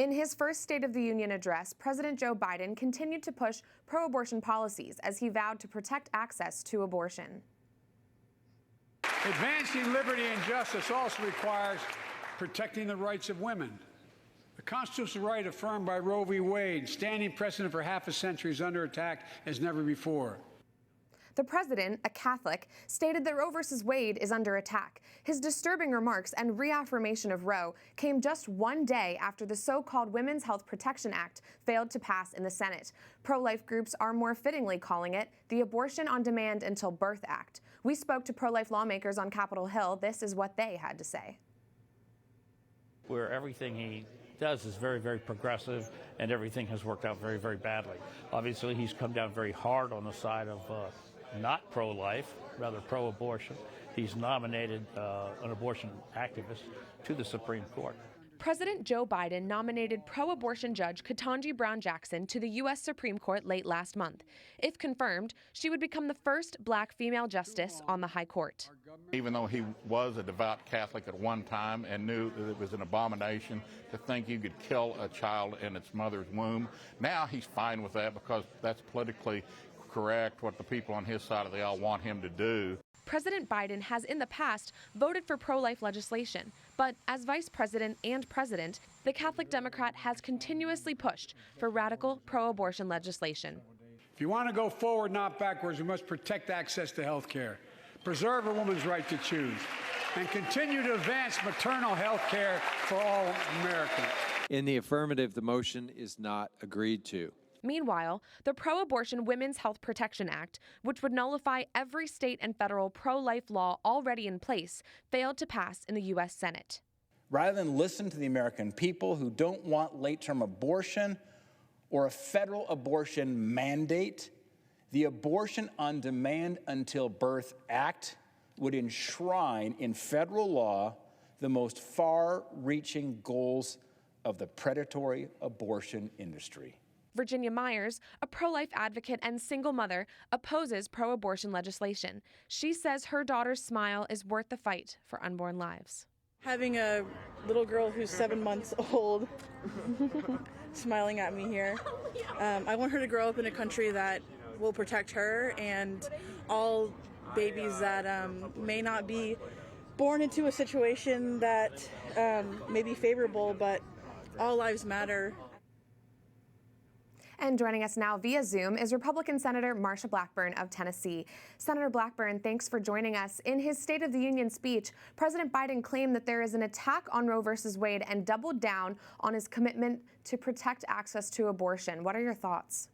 In his first State of the Union address, President Joe Biden continued to push pro-abortion policies as he vowed to protect access to abortion. Advancing liberty and justice also requires protecting the rights of women. The constitutional right affirmed by Roe v. Wade, standing precedent for half a century, is under attack as never before. The president, a Catholic, stated that Roe v. Wade is under attack. His disturbing remarks and reaffirmation of Roe came just one day after the so-called Women's Health Protection Act failed to pass in the Senate. Pro-life groups are more fittingly calling it the Abortion on Demand Until Birth Act. We spoke to pro-life lawmakers on Capitol Hill. This is what they had to say. Where everything he does is very, very progressive, and everything has worked out very, very badly. Obviously, he's come down very hard on the side of not pro-life, rather pro-abortion. He's nominated an abortion activist to the Supreme Court. President Joe Biden nominated pro-abortion Judge Ketanji Brown Jackson to the U.S. Supreme Court late last month. If confirmed, she would become the first black female justice on the High Court. Even though he was a devout Catholic at one time and knew that it was an abomination to think you could kill a child in its mother's womb, now he's fine with that because that's politically correct, what the people on his side of the aisle want him to do. President Biden has in the past voted for pro-life legislation, but as vice president and president, the Catholic Democrat has continuously pushed for radical pro-abortion legislation. If you want to go forward, not backwards, we must protect access to health care, preserve a woman's right to choose, and continue to advance maternal health care for all Americans. In the affirmative, the motion is not agreed to. Meanwhile, the Pro-Abortion Women's Health Protection Act, which would nullify every state and federal pro-life law already in place, failed to pass in the U.S. Senate. Rather than listen to the American people who don't want late-term abortion or a federal abortion mandate, the Abortion on Demand Until Birth Act would enshrine in federal law the most far-reaching goals of the predatory abortion industry. Virginia Myers, a pro-life advocate and single mother, opposes pro-abortion legislation. She says her daughter's smile is worth the fight for unborn lives. Having a little girl who's 7 months old smiling at me here, I want her to grow up in a country that will protect her and all babies that may not be born into a situation that may be favorable, but all lives matter. And joining us now via Zoom is Republican Senator Marsha Blackburn of Tennessee. Senator Blackburn, thanks for joining us. In his State of the Union speech, President Biden claimed that there is an attack on Roe versus Wade and doubled down on his commitment to protect access to abortion. What are your thoughts?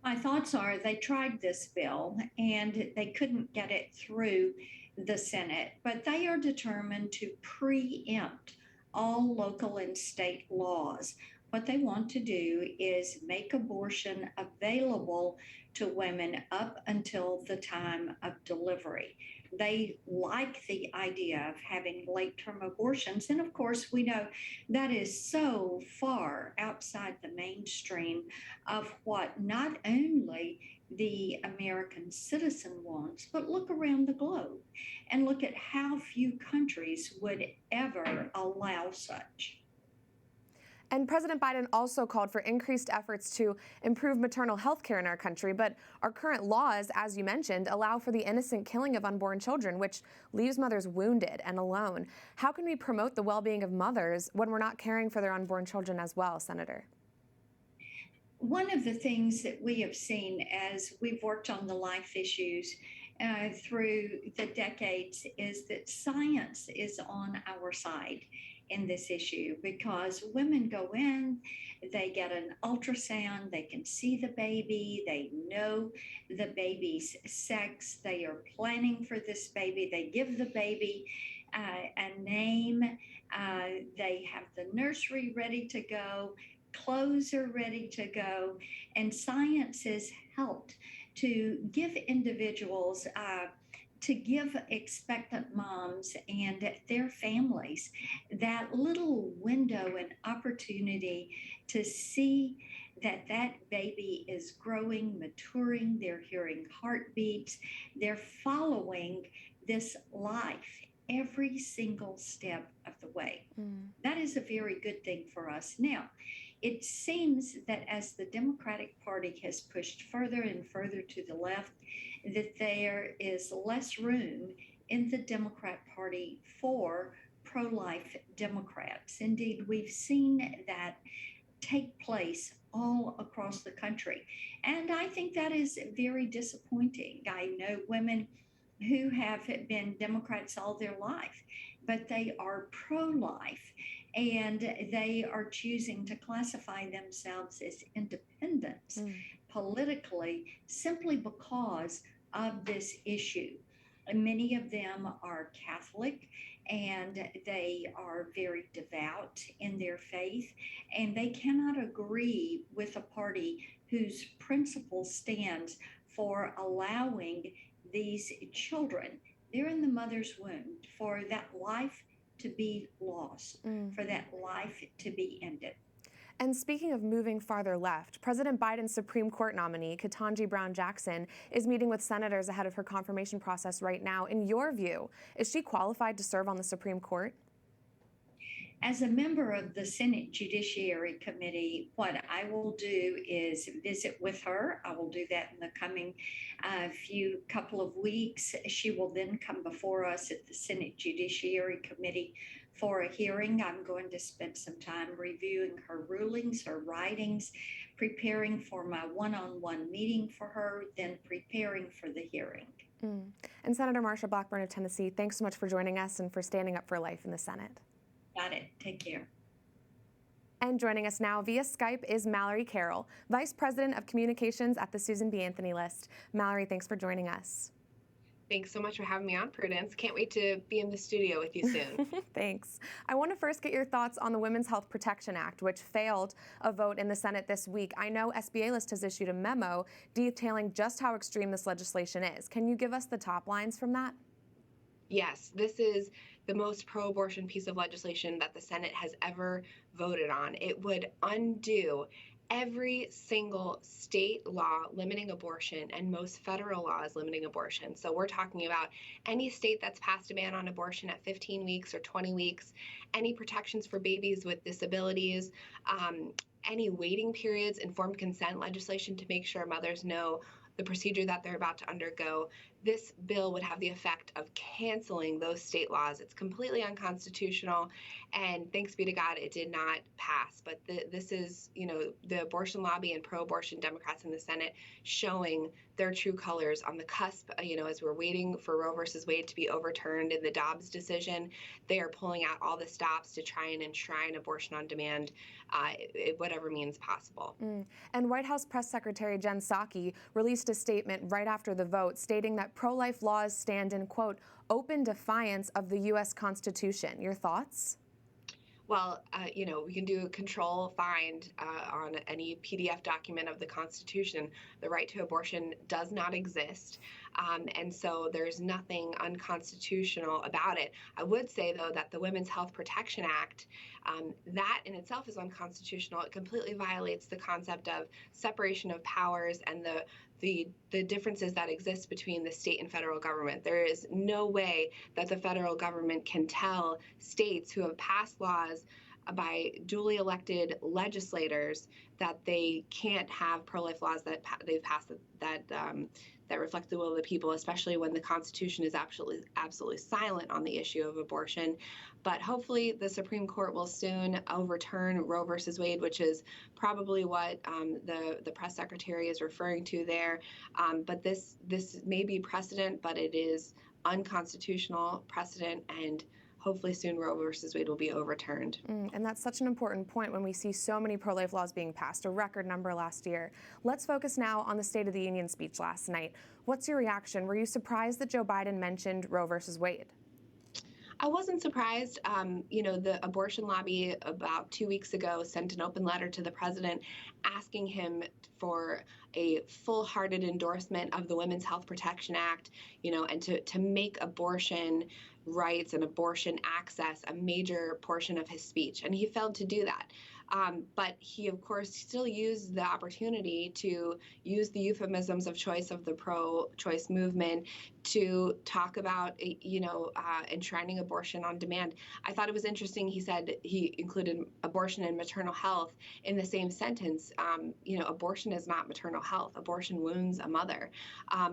My thoughts are they tried this bill and they couldn't get it through the Senate, but they are determined to preempt all local and state laws. What they want to do is make abortion available to women up until the time of delivery. They like the idea of having late-term abortions. And of course, we know that is so far outside the mainstream of what not only the American citizen wants, but look around the globe and look at how few countries would ever allow such. And President Biden also called for increased efforts to improve maternal health care in our country, but our current laws, as you mentioned, allow for the innocent killing of unborn children, which leaves mothers wounded and alone. How can we promote the well-being of mothers when we're not caring for their unborn children as well, Senator? One of the things that we have seen as we've worked on the life issues through the decades is that science is on our side in this issue, because women go in, they get an ultrasound, they can see the baby, they know the baby's sex, they are planning for this baby, they give the baby a name, they have the nursery ready to go, clothes are ready to go, and science has helped to give individuals to give expectant moms and their families that little window and opportunity to see that that baby is growing, maturing, they're hearing heartbeats, they're following this life. every single step of the way. That is a very good thing for us. Now, it seems that as the Democratic Party has pushed further and further to the left, that there is less room in the Democrat Party for pro-life Democrats. Indeed, we've seen that take place all across the country. And I think that is very disappointing. I know women who have been Democrats all their life, but they are pro-life and they are choosing to classify themselves as independents politically simply because of this issue. Many of them are Catholic and they are very devout in their faith, and they cannot agree with a party whose principle stands for allowing these children, they're in the mother's womb, for that life to be lost, for that life to be ended. And speaking of moving farther left, President Biden's Supreme Court nominee, Ketanji Brown Jackson, is meeting with senators ahead of her confirmation process right now. In your view, is she qualified to serve on the Supreme Court? As a member of the Senate Judiciary Committee, what I will do is visit with her. I will do that in the coming couple of weeks. She will then come before us at the Senate Judiciary Committee for a hearing. I'm going to spend some time reviewing her rulings, her writings, preparing for my one-on-one meeting for her, then preparing for the hearing. And Senator Marsha Blackburn of Tennessee, thanks so much for joining us and for standing up for life in the Senate. Got it. Take care. And joining us now via Skype is Mallory Carroll, Vice President of Communications at the Susan B. Anthony List. Mallory, thanks for joining us. Thanks so much for having me on, Prudence. Can't wait to be in the studio with you soon. Thanks. I want to first get your thoughts on the Women's Health Protection Act, which failed a vote in the Senate this week. I know SBA List has issued a memo detailing just how extreme this legislation is. Can you give us the top lines from that? Yes, this is the most pro-abortion piece of legislation that the Senate has ever voted on. It would undo every single state law limiting abortion and most federal laws limiting abortion. So we're talking about any state that's passed a ban on abortion at 15 weeks or 20 weeks, any protections for babies with disabilities, any waiting periods, informed consent legislation to make sure mothers know the procedure that they're about to undergo. This bill would have the effect of canceling those state laws. It's completely unconstitutional, and thanks be to God, it did not pass. But this is, the abortion lobby and pro-abortion Democrats in the Senate showing their true colors on the cusp. As we're waiting for Roe versus Wade to be overturned in the Dobbs decision, they are pulling out all the stops to try and enshrine abortion on demand, whatever means possible. And White House Press Secretary Jen Psaki released a statement right after the vote stating that pro-life laws stand in, quote, open defiance of the U.S. Constitution. Your thoughts? Well, we can do a control find on any PDF document of the Constitution. The right to abortion does not exist. And so there's nothing unconstitutional about it. I would say, though, that the Women's Health Protection Act, that in itself is unconstitutional. It completely violates the concept of separation of powers and the differences that exist between the state and federal government. There is no way that the federal government can tell states who have passed laws by duly elected legislators that they can't have pro-life laws that they've passed that reflect the will of the people, especially when the Constitution is absolutely silent on the issue of abortion. But hopefully the Supreme Court will soon overturn Roe versus Wade, which is probably what the press secretary is referring to there. But this may be precedent, but it is unconstitutional precedent, and hopefully soon Roe versus Wade will be overturned. And that's such an important point when we see so many pro-life laws being passed, a record number last year. Let's focus now on the State of the Union speech last night. What's your reaction? Were you surprised that Joe Biden mentioned Roe versus Wade? I wasn't surprised. The abortion lobby about 2 weeks ago sent an open letter to the president asking him for a full-hearted endorsement of the Women's Health Protection Act, and to make abortion rights and abortion access a major portion of his speech. And he failed to do that. But he, of course, still used the opportunity to use the euphemisms of choice of the pro-choice movement to talk about, enshrining abortion on demand. I thought it was interesting. He said he included abortion and maternal health in the same sentence. Abortion is not maternal health. Abortion wounds a mother.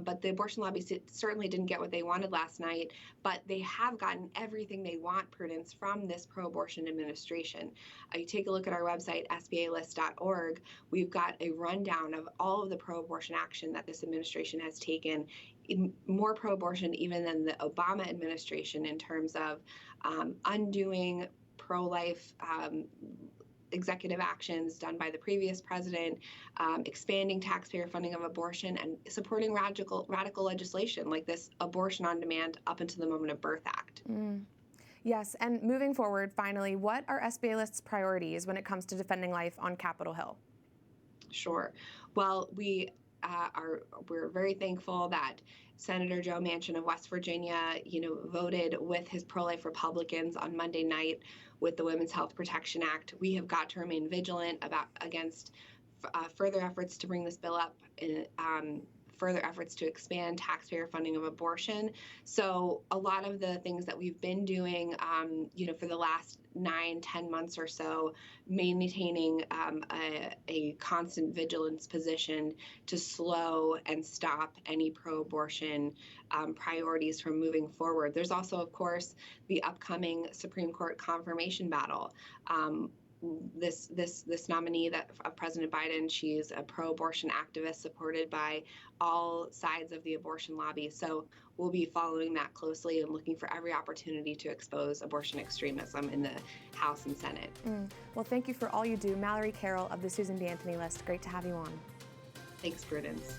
But the abortion lobby certainly didn't get what they wanted last night, but they have gotten everything they want, Prudence, from this pro-abortion administration. You take a look at our website, sbalist.org. We've got a rundown of all of the pro-abortion action that this administration has taken, more pro-abortion even than the Obama administration in terms of undoing pro-life executive actions done by the previous president, expanding taxpayer funding of abortion, and supporting radical legislation like this Abortion on Demand Up Until the Moment of Birth Act. Yes, and moving forward, finally, what are SBAlists' priorities when it comes to defending life on Capitol Hill? Sure. Well, we're very thankful that Senator Joe Manchin of West Virginia, voted with his pro-life Republicans on Monday night with the Women's Health Protection Act. We have got to remain vigilant against further efforts to bring this bill up, further efforts to expand taxpayer funding of abortion. So a lot of the things that we've been doing, for the last 9-10 months or so, maintaining a constant vigilance position to slow and stop any pro-abortion priorities from moving forward. There's also, of course, the upcoming Supreme Court confirmation battle. This nominee of President Biden, she's a pro-abortion activist supported by all sides of the abortion lobby. So we'll be following that closely and looking for every opportunity to expose abortion extremism in the House and Senate. Well, thank you for all you do. Mallory Carroll of the Susan B. Anthony List. Great to have you on. Thanks, Prudence.